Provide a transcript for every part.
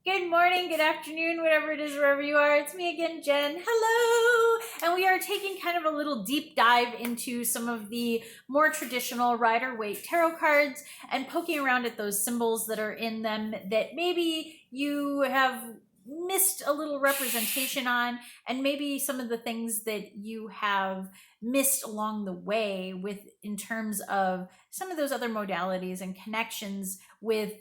Good morning, good afternoon, whatever it is, wherever you are. It's me again, Jen. Hello! And we are taking kind of a little deep dive into some of the more traditional Rider-Waite tarot cards and poking around at those symbols that are in them that maybe you have missed a little representation on, and maybe some of the things that you have missed along the way with in terms of some of those other modalities and connections with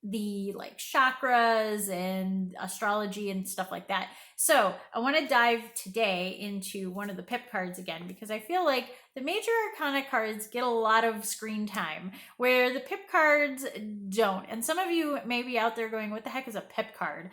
the like chakras and astrology and stuff like that. So I want to dive today into one of the pip cards again, because I feel like the major arcana cards get a lot of screen time where the pip cards don't. And some of you may be out there going, what the heck is a pip card?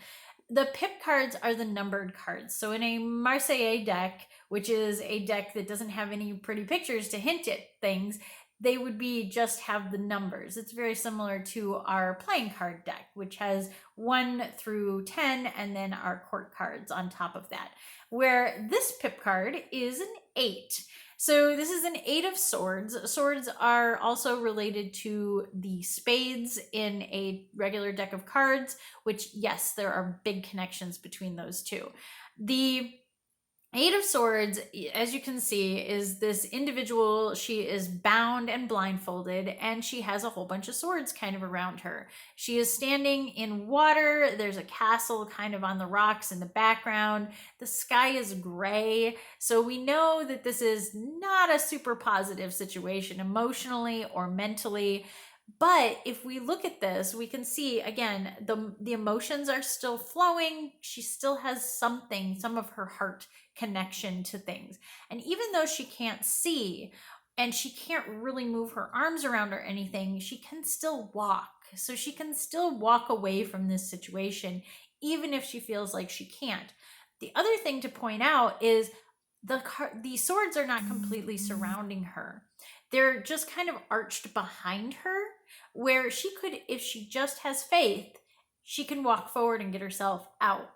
The pip cards are the numbered cards. So in a Marseillais deck, which is a deck that doesn't have any pretty pictures to hint at things, they would be just have the numbers. It's very similar to our playing card deck, which has 1 through 10 and then our court cards on top of that, where this pip card is an 8. So this is an 8 of swords. Swords are also related to the spades in a regular deck of cards, which yes, there are big connections between those two. The 8 of Swords, as you can see, is this individual. She is bound and blindfolded, and she has a whole bunch of swords kind of around her. She is standing in water. There's a castle kind of on the rocks in the background. The sky is gray. So we know that this is not a super positive situation emotionally or mentally. But if we look at this, we can see again the emotions are still flowing. She still has something, some of her heart connection to things. And even though she can't see and she can't really move her arms around or anything, she can still walk. So she can still walk away from this situation, even if she feels like she can't. The other thing to point out is the swords are not completely surrounding her. They're just kind of arched behind her, where she could, if she just has faith, she can walk forward and get herself out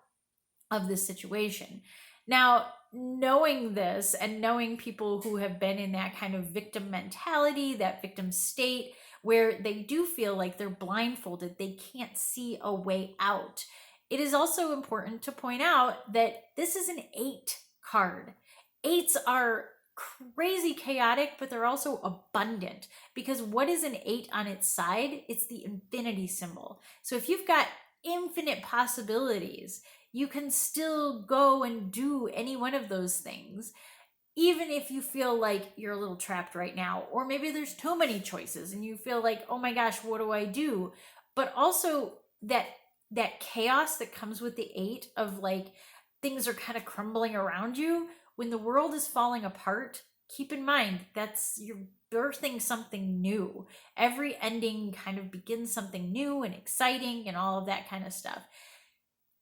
of this situation. Now, knowing this and knowing people who have been in that kind of victim mentality, that victim state, where they do feel like they're blindfolded, they can't see a way out. It is also important to point out that this is an 8 card. 8s are crazy chaotic, but they're also abundant, because what is an 8 on its side? It's the infinity symbol. So if you've got infinite possibilities, you can still go and do any one of those things, even if you feel like you're a little trapped right now, or maybe there's too many choices and you feel like, oh my gosh, what do I do? But also that chaos that comes with the 8 of like things are kind of crumbling around you when the world is falling apart. Keep in mind that's you're birthing something new. Every ending kind of begins something new and exciting and all of that kind of stuff.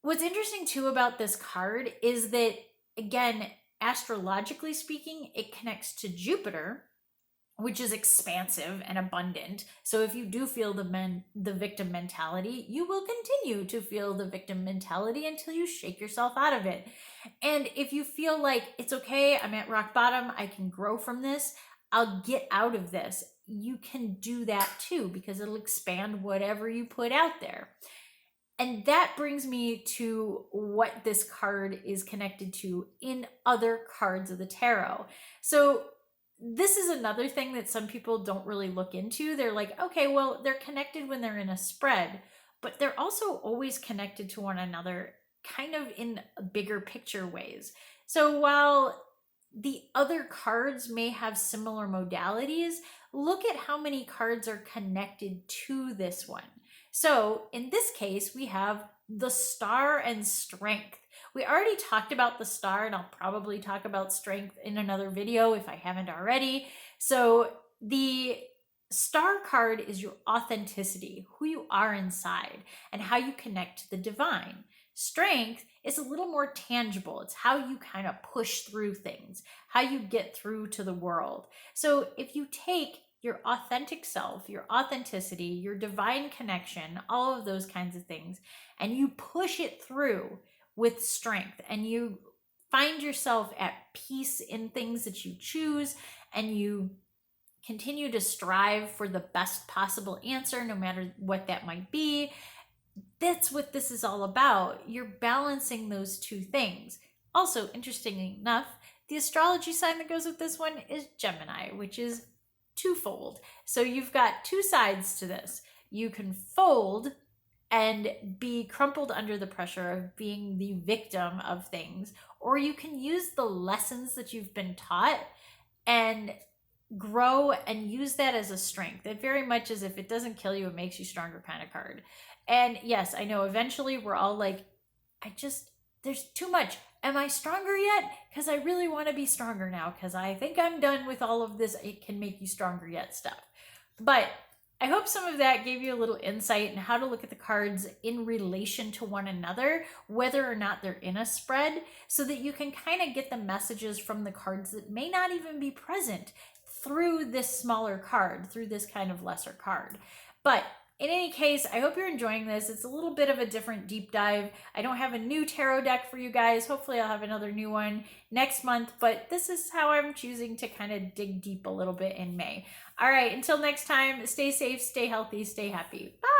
What's interesting too about this card is that, again, astrologically speaking, it connects to Jupiter, which is expansive and abundant. So if you do feel the victim mentality, you will continue to feel the victim mentality until you shake yourself out of it. And if you feel like it's okay, I'm at rock bottom, I can grow from this, I'll get out of this, you can do that too, because it'll expand whatever you put out there. And that brings me to what this card is connected to in other cards of the tarot. So this is another thing that some people don't really look into. They're like, okay, well, they're connected when they're in a spread, but they're also always connected to one another kind of in bigger picture ways. So while the other cards may have similar modalities, look at how many cards are connected to this one. So in this case, we have the Star and Strength. We already talked about the Star, and I'll probably talk about Strength in another video if I haven't already. So the Star card is your authenticity, who you are inside, and how you connect to the divine. Strength is a little more tangible. It's how you kind of push through things, how you get through to the world. So if you take your authentic self, your authenticity, your divine connection, all of those kinds of things, and you push it through with strength, and you find yourself at peace in things that you choose, and you continue to strive for the best possible answer, no matter what that might be, that's what this is all about. You're balancing those two things. Also, interestingly enough, the astrology sign that goes with this one is Gemini, which is twofold. So you've got two sides to this. You can fold and be crumpled under the pressure of being the victim of things, or you can use the lessons that you've been taught and grow and use that as a strength. It very much is, if it doesn't kill you, it makes you stronger kind of card. And yes, I know eventually we're all like, there's too much. Am I stronger yet? Because I really want to be stronger now, because I think I'm done with all of this it can make you stronger yet stuff. But I hope some of that gave you a little insight in how to look at the cards in relation to one another, whether or not they're in a spread, so that you can kind of get the messages from the cards that may not even be present through this smaller card, through this kind of lesser card. But in any case, I hope you're enjoying this. It's a little bit of a different deep dive. I don't have a new tarot deck for you guys. Hopefully I'll have another new one next month, but this is how I'm choosing to kind of dig deep a little bit in May. All right, until next time, stay safe, stay healthy, stay happy. Bye.